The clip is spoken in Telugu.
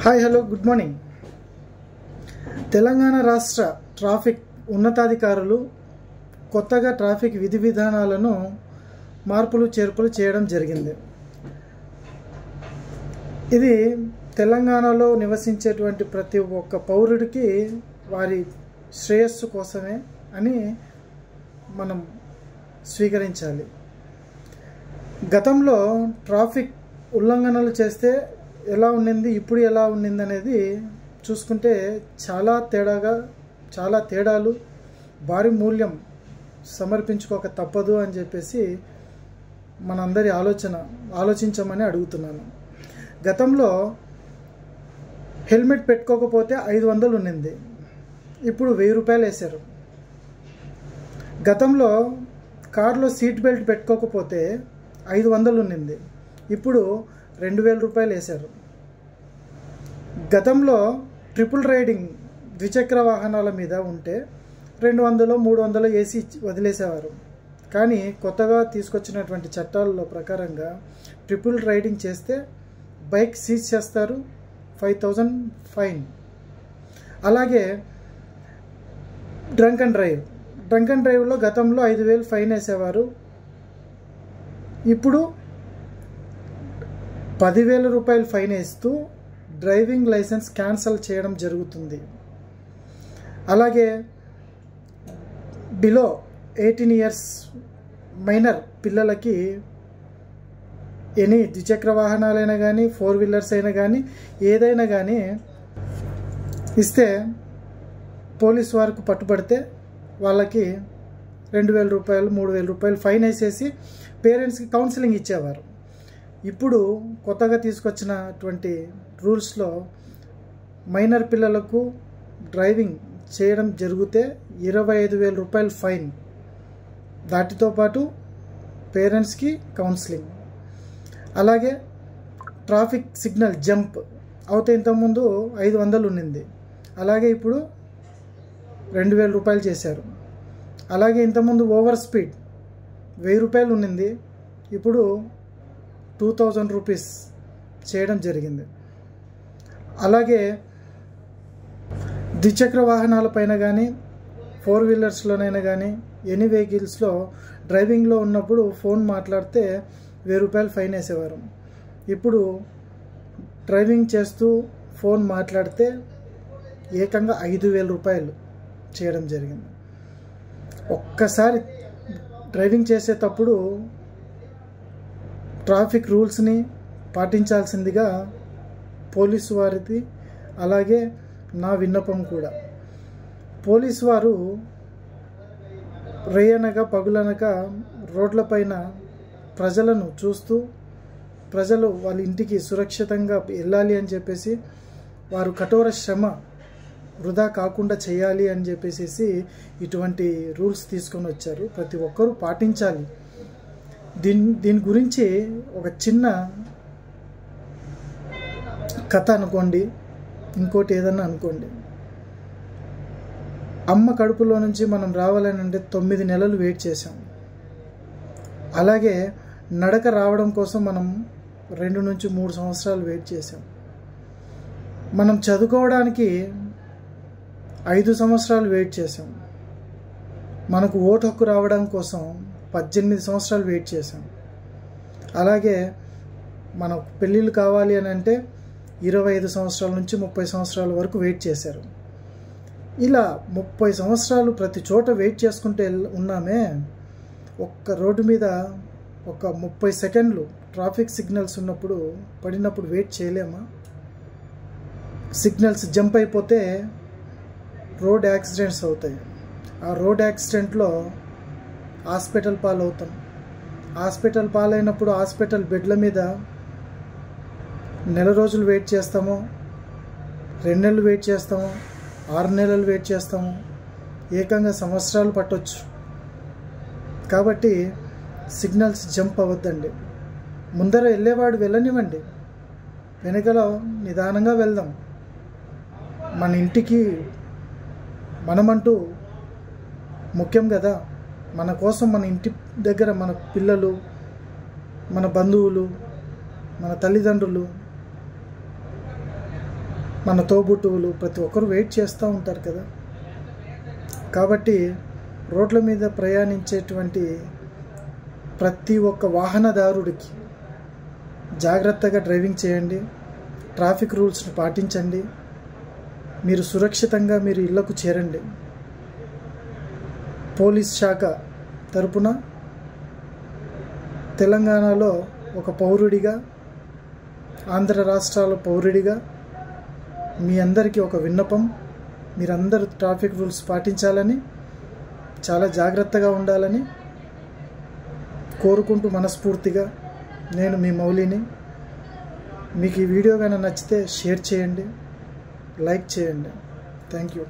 Hi hello good morning. Telangana రాష్ట్ర ట్రాఫిక్ ఉన్నతాధికారులు కొత్తగా ట్రాఫిక్ విధి విధానాలను మార్పులు చేర్పులు చేయడం జరిగింది. ఇది తెలంగాణలో నివసించేటువంటి ప్రతి ఒక్క పౌరుడికి వారి శ్రేయస్సు కోసమే అని మనం స్వీకరించాలి. గతంలో ట్రాఫిక్ ఉల్లంఘనలు చేస్తే ఎలా ఉండింది, ఇప్పుడు ఎలా ఉండింది అనేది చూసుకుంటే చాలా తేడాలు, భారీ మూల్యం సమర్పించుకోక తప్పదు అని చెప్పేసి మనందరి ఆలోచించమని అడుగుతున్నాను. గతంలో హెల్మెట్ పెట్టుకోకపోతే 500 ఉండింది, ఇప్పుడు 1000 రూపాయలు వేశారు. గతంలో కారులో సీట్ బెల్ట్ పెట్టుకోకపోతే 500 ఉండింది, ఇప్పుడు 2000 రూపాయలు వేశారు. గతంలో ట్రిపుల్ రైడింగ్ ద్విచక్ర వాహనాల మీద ఉంటే 200, 300 వేసి వదిలేసేవారు. కానీ కొత్తగా తీసుకొచ్చినటువంటి చట్టాల ప్రకారంగా ట్రిపుల్ రైడింగ్ చేస్తే బైక్ సీజ్ చేస్తారు, 5000 ఫైన్. అలాగే డ్రంక్ అండ్ డ్రైవ్లో గతంలో 5000 ఫైన్ వేసేవారు, ఇప్పుడు 10,000 రూపాయలు ఫైన్ వేస్తూ డ్రైవింగ్ లైసెన్స్ క్యాన్సిల్ చేయడం జరుగుతుంది. అలాగే బిలో 18 ఇయర్స్ మైనర్ పిల్లలకి ఎనీ ద్విచక్ర వాహనాలైనా కానీ 4 వీలర్స్ అయినా కానీ ఏదైనా కానీ ఇస్తే పోలీసు వారికి పట్టుబడితే వాళ్ళకి 2000 రూపాయలు 3000 రూపాయలు ఫైన్ వేసేసి పేరెంట్స్కి కౌన్సిలింగ్ ఇచ్చేవారు. ఇప్పుడు కొత్తగా తీసుకొచ్చినటువంటి రూల్స్లో మైనర్ పిల్లలకు డ్రైవింగ్ చేయడం జరిగితే 25,000 రూపాయలు ఫైన్, దాటితో పాటు పేరెంట్స్కి కౌన్సిలింగ్. అలాగే ట్రాఫిక్ సిగ్నల్ జంప్ అవుతే ఇంతకుముందు 500 ఉండింది, అలాగే ఇప్పుడు 2000 రూపాయలు చేశారు. అలాగే ఇంతకుముందు ఓవర్ స్పీడ్ 1000 రూపాయలు ఉండింది, ఇప్పుడు 2000 రూపీస్ చేయడం జరిగింది. అలాగే ద్విచక్ర వాహనాలపైన కానీ 4 వీలర్స్లోనైనా కానీ ఎనీ వెహికల్స్లో డ్రైవింగ్లో ఉన్నప్పుడు ఫోన్ మాట్లాడితే 1000 రూపాయలు ఫైన్ వేసేవారు, ఇప్పుడు డ్రైవింగ్ చేస్తూ ఫోన్ మాట్లాడితే ఏకంగా 5,000 రూపాయలు చేయడం జరిగింది. ఒక్కసారి డ్రైవింగ్ చేసేటప్పుడు ట్రాఫిక్ రూల్స్ని పాటించాల్సిందిగా పోలీసు వారిది, అలాగే నా విన్నపం కూడా. పోలీసు వారు రేయనగా పగులనగా రోడ్లపైన ప్రజలను చూస్తూ ప్రజలు వాళ్ళ ఇంటికి సురక్షితంగా వెళ్ళాలి అని చెప్పేసి వారు కఠోర శ్రమ వృధా కాకుండా చేయాలి అని చెప్పేసి ఇటువంటి రూల్స్ తీసుకొని వచ్చారు. ప్రతి ఒక్కరూ పాటించాలి. దీని గురించి ఒక చిన్న కథ అనుకోండి, ఇంకోటి ఏదన్నా అనుకోండి. అమ్మ కడుపులో నుంచి మనం రావాలని అంటే 9 నెలలు వెయిట్ చేసాం. అలాగే నడక రావడం కోసం మనం 2 నుంచి 3 సంవత్సరాలు వెయిట్ చేసాం. మనం చదువుకోవడానికి 5 సంవత్సరాలు వెయిట్ చేసాం. మనకు ఓటు హక్కు రావడం కోసం 18 సంవత్సరాలు వెయిట్ చేసాం. అలాగే మనకు పెళ్ళిళ్ళు కావాలి అని అంటే 25 సంవత్సరాల నుంచి 30 సంవత్సరాల వరకు వెయిట్ చేశారు. ఇలా 30 సంవత్సరాలు ప్రతి చోట వెయిట్ చేసుకుంటే ఉన్నామే. ఒక్క రోడ్డు మీద ఒక 30 సెకండ్లు ట్రాఫిక్ సిగ్నల్స్ ఉన్నప్పుడు పడినప్పుడు వెయిట్ చేయలేమా? సిగ్నల్స్ జంప్ అయిపోతే రోడ్ యాక్సిడెంట్స్ అవుతాయి. ఆ రోడ్ యాక్సిడెంట్లో హాస్పిటల్ పాలవుతాం. హాస్పిటల్ పాలైనప్పుడు హాస్పిటల్ బెడ్ల మీద నెల రోజులు వెయిట్ చేస్తాము, 2 నెలలు వెయిట్ చేస్తాము, 6 నెలలు వెయిట్ చేస్తాము, ఏకంగా సంవత్సరాలు పట్టొచ్చు. కాబట్టి సిగ్నల్స్ జంప్ అవ్వద్దండి. ముందర వెళ్ళేవాడు వెళ్ళనివ్వండి, వెనకల నిదానంగా వెళ్దాం. మన ఇంటికి మనమంటూ ముఖ్యం కదా. మన కోసం మన ఇంటి దగ్గర మన పిల్లలు, మన బంధువులు, మన తల్లిదండ్రులు మన తోబుట్టువులు ప్రతి ఒక్కరు వెయిట్ చేస్తూ ఉంటారు కదా. కాబట్టి రోడ్ల మీద ప్రయాణించేటువంటి ప్రతి ఒక్క వాహనదారుడికి జాగ్రత్తగా డ్రైవింగ్ చేయండి, ట్రాఫిక్ రూల్స్ని పాటించండి, మీరు సురక్షితంగా మీరు ఇళ్లకు చేరండి. పోలీస్ శాఖ తరపున తెలంగాణలో ఒక పౌరుడిగా, ఆంధ్ర రాష్ట్రాల పౌరుడిగా మీ అందరికీ ఒక విన్నపం, మీరందరూ ట్రాఫిక్ రూల్స్ పాటించాలని, చాలా జాగ్రత్తగా ఉండాలని కోరుకుంటూ మనస్ఫూర్తిగా నేను మీ మౌలిని. మీకు ఈ వీడియో కానీ నచ్చితే షేర్ చేయండి, లైక్ చేయండి. Thank you.